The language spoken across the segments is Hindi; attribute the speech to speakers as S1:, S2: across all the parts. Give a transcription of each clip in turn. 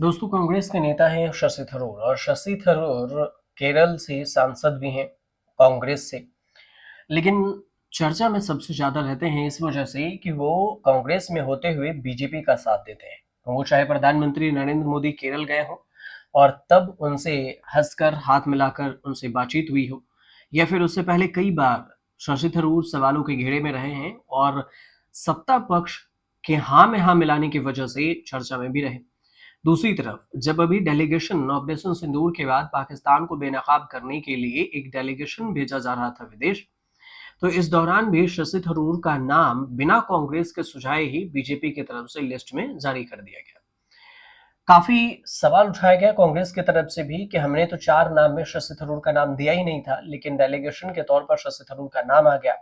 S1: दोस्तों, कांग्रेस के नेता हैं शशि थरूर और शशि थरूर केरल से सांसद भी हैं कांग्रेस से। लेकिन चर्चा में सबसे ज्यादा रहते हैं इस वजह से कि वो कांग्रेस में होते हुए बीजेपी का साथ देते हैं। वो चाहे प्रधानमंत्री नरेंद्र मोदी केरल गए हों और तब उनसे हंसकर हाथ मिलाकर उनसे बातचीत हुई हो, या फिर उससे पहले कई बार शशि थरूर सवालों के घेरे में रहे हैं और सत्ता पक्ष के हाँ में हाँ मिलाने की वजह से चर्चा में भी रहे। दूसरी तरफ जब अभी डेलीगेशन ऑपरेशन सिंदूर के बाद पाकिस्तान को बेनकाब करने के लिए एक डेलीगेशन भेजा जा रहा था विदेश, तो इस दौरान भी शशि थरूर का नाम बिना कांग्रेस के सुझाए ही बीजेपी की तरफ से लिस्ट में जारी कर दिया गया। काफी सवाल उठाया गया कांग्रेस की तरफ से भी कि हमने तो 4 नाम में शशि थरूर का नाम दिया ही नहीं था, लेकिन डेलीगेशन के तौर पर शशि थरूर का नाम आ गया।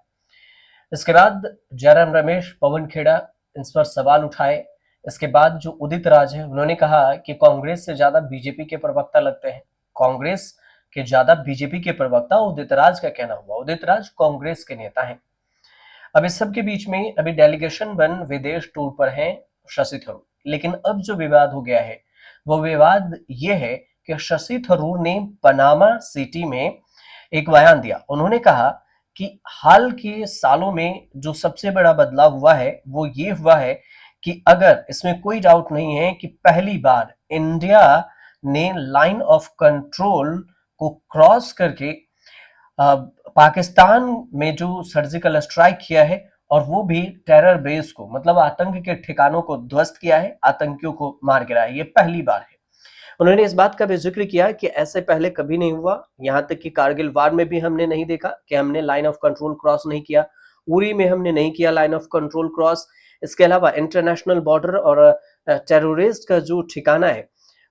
S1: इसके बाद जयराम रमेश, पवन खेड़ा इस पर सवाल उठाए। इसके बाद जो उदित राज है, उन्होंने कहा कि कांग्रेस से ज्यादा बीजेपी के प्रवक्ता लगते हैं। कांग्रेस के ज्यादा बीजेपी के प्रवक्ता उदित राज का कहना हुआ। उदित राज कांग्रेस के नेता हैं। अब इस सब के बीच में अभी डेलीगेशन बन विदेश टूर पर हैं शशि थरूर। लेकिन अब जो विवाद हो गया है, वो विवाद ये है कि शशि थरूर ने पनामा सिटी में एक बयान दिया। उन्होंने कहा कि हाल के सालों में जो सबसे बड़ा बदलाव हुआ है वो ये हुआ है कि अगर इसमें कोई डाउट नहीं है कि पहली बार इंडिया ने लाइन ऑफ कंट्रोल को क्रॉस करके पाकिस्तान में जो सर्जिकल स्ट्राइक किया है, और वो भी टेरर बेस को, मतलब आतंक के ठिकानों को ध्वस्त किया है, आतंकियों को मार गिराया है, ये पहली बार है। उन्होंने इस बात का भी जिक्र किया कि ऐसे पहले कभी नहीं हुआ। यहां तक कि कारगिल वार में भी हमने नहीं देखा कि हमने लाइन ऑफ कंट्रोल क्रॉस नहीं किया। उरी में हमने नहीं किया लाइन ऑफ कंट्रोल क्रॉस। इसके अलावा इंटरनेशनल बॉर्डर और टेररिस्ट का जो ठिकाना है,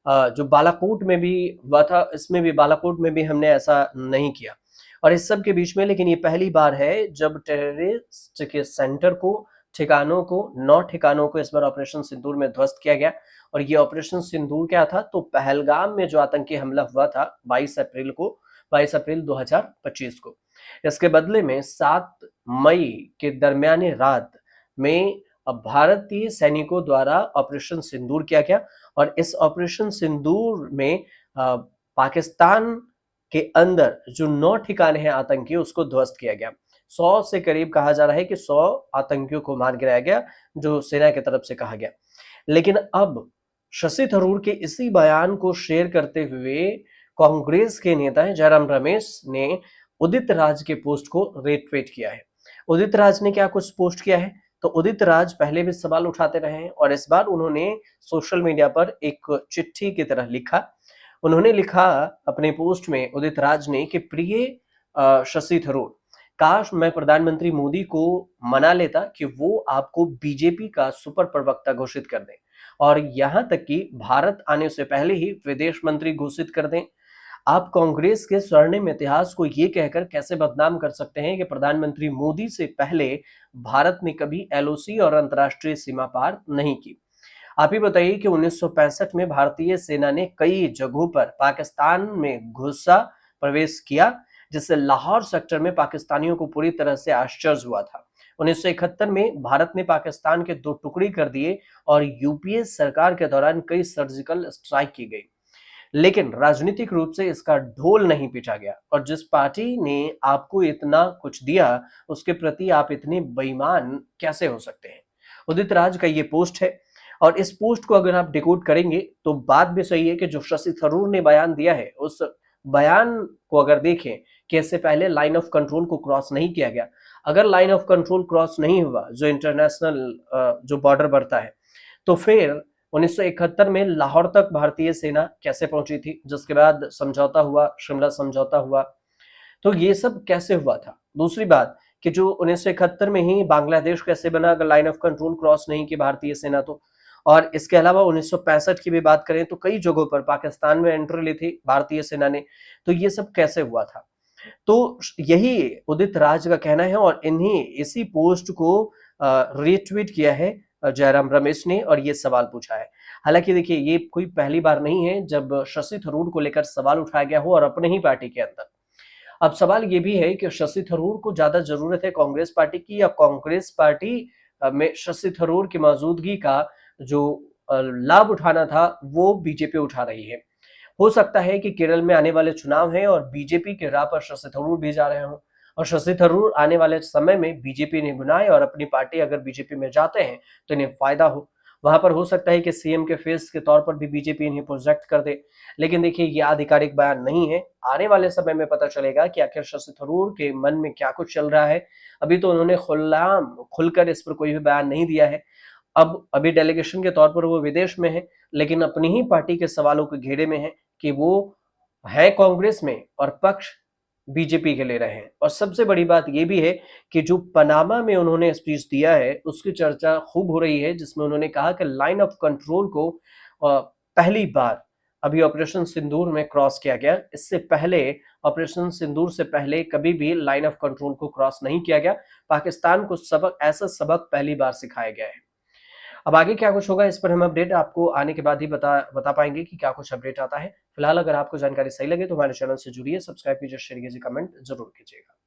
S1: जो बालाकोट में भी हुआ था, इसमें भी बालाकोट में भी हमने ऐसा नहीं किया। और इस सब के बीच में लेकिन ये पहली बार है जब टेररिस्ट के सेंटर को, ठिकानों को, 9 ठिकानों को इस बार ऑपरेशन सिंदूर में ध्वस्त किया गया। और ये ऑपरेशन सिंदूर क्या था, तो पहलगाम में जो आतंकी हमला हुआ था 22 अप्रैल 2025 को, इसके बदले में 7 मई के दरमियानी रात में भारतीय सैनिकों द्वारा ऑपरेशन सिंदूर किया गया। और इस ऑपरेशन सिंदूर में पाकिस्तान के अंदर जो 9 ठिकाने हैं आतंकी, उसको ध्वस्त किया गया। 100 से करीब कहा जा रहा है कि 100 आतंकियों को मार गिराया गया, जो सेना की तरफ से कहा गया। लेकिन अब शशि थरूर के इसी बयान को शेयर करते हुए कांग्रेस के नेता हैं जयराम रमेश ने उदित राज के पोस्ट को रीट्वीट किया है। उदित राज ने क्या कुछ पोस्ट किया है, तो उदित राज पहले भी सवाल उठाते रहे हैं और इस बार उन्होंने सोशल मीडिया पर एक चिट्ठी की तरह लिखा। उन्होंने लिखा अपने पोस्ट में, उदित राज ने, कि प्रिय शशि थरूर, काश मैं प्रधानमंत्री मोदी को मना लेता कि वो आपको बीजेपी का सुपर प्रवक्ता घोषित कर दें, और यहां तक कि भारत आने से पहले ही विदेश मंत्री घोषित कर दें। आप कांग्रेस के स्वर्णिम इतिहास को ये कहकर कैसे बदनाम कर सकते हैं कि प्रधानमंत्री मोदी से पहले भारत ने कभी एलओसी और अंतर्राष्ट्रीय सीमा पार नहीं की। आप ही बताइए कि 1965 में भारतीय सेना ने कई जगहों पर पाकिस्तान में घुसा प्रवेश किया, जिससे लाहौर सेक्टर में पाकिस्तानियों को पूरी तरह से आश्चर्य हुआ था। 1971 में भारत ने पाकिस्तान के 2 टुकड़े कर दिए और यूपीए सरकार के दौरान कई सर्जिकल स्ट्राइक की गई, लेकिन राजनीतिक रूप से इसका ढोल नहीं पीटा गया। और जिस पार्टी ने आपको इतना कुछ दिया, उसके प्रति आप इतने बेईमान कैसे हो सकते हैं। उदित राज का ये पोस्ट है, और इस पोस्ट को अगर आप डिकोड करेंगे तो बात भी सही है कि जो शशि थरूर ने बयान दिया है, उस बयान को अगर देखें कि इससे पहले लाइन ऑफ कंट्रोल को क्रॉस नहीं किया गया। अगर लाइन ऑफ कंट्रोल क्रॉस नहीं हुआ, जो इंटरनेशनल जो बॉर्डर बढ़ता है, तो फिर 1971 में लाहौर तक भारतीय सेना कैसे पहुंची थी, जिसके बाद समझौता हुआ, शिमला समझौता हुआ, तो ये सब कैसे हुआ था। दूसरी बात कि जो 1971 में ही बांग्लादेश कैसे बना, अगर लाइन ऑफ कंट्रोल क्रॉस नहीं की भारतीय सेना तो। और इसके अलावा 1965 की भी बात करें तो कई जगहों पर पाकिस्तान में एंट्री ली थी भारतीय सेना ने, तो ये सब कैसे हुआ था। तो यही उदित राज का कहना है, और इन्हीं इसी पोस्ट को रीट्वीट किया है जयराम रमेश ने, और ये सवाल पूछा है। हालांकि देखिए, ये कोई पहली बार नहीं है जब शशि थरूर को लेकर सवाल उठाया गया हो, और अपने ही पार्टी के अंदर। अब सवाल ये भी है कि शशि थरूर को ज्यादा जरूरत है कांग्रेस पार्टी की, या कांग्रेस पार्टी में शशि थरूर की मौजूदगी का जो लाभ उठाना था वो बीजेपी उठा रही है। हो सकता है कि केरल में आने वाले चुनाव हैं और बीजेपी के राह पर शशि थरूर भी जा रहे हों और शशि थरूर आने वाले समय में बीजेपी ने बुलाए और अपनी पार्टी अगर बीजेपी में जाते हैं तो इन्हें फायदा हो। वहां पर हो सकता है कि सीएम के फेस के तौर पर भी बीजेपी इन्हें प्रोजेक्ट कर दे। लेकिन देखिए ये आधिकारिक बयान नहीं है, आने वाले समय में पता चलेगा कि आखिर शशि थरूर के मन में क्या कुछ चल रहा है। अभी तो उन्होंने खुलकर इस पर कोई भी बयान नहीं दिया है। अब अभी डेलीगेशन के तौर पर वो विदेश में है, लेकिन अपनी ही पार्टी के सवालों के घेरे में है कि वो है कांग्रेस में और पक्ष बीजेपी के ले रहे हैं। और सबसे बड़ी बात ये भी है कि जो पनामा में उन्होंने स्पीच दिया है उसकी चर्चा खूब हो रही है, जिसमें उन्होंने कहा कि लाइन ऑफ कंट्रोल को पहली बार अभी ऑपरेशन सिंदूर में क्रॉस किया गया। इससे पहले ऑपरेशन सिंदूर से पहले कभी भी लाइन ऑफ कंट्रोल को क्रॉस नहीं किया गया। पाकिस्तान को ऐसा सबक पहली बार सिखाया गया है। अब आगे क्या कुछ होगा इस पर हम अपडेट आपको आने के बाद ही बता पाएंगे कि क्या कुछ अपडेट आता है। फिलहाल अगर आपको जानकारी सही लगे तो हमारे चैनल से जुड़िए, सब्सक्राइब कीजिए, शेयर कीजिए, कमेंट जरूर कीजिएगा।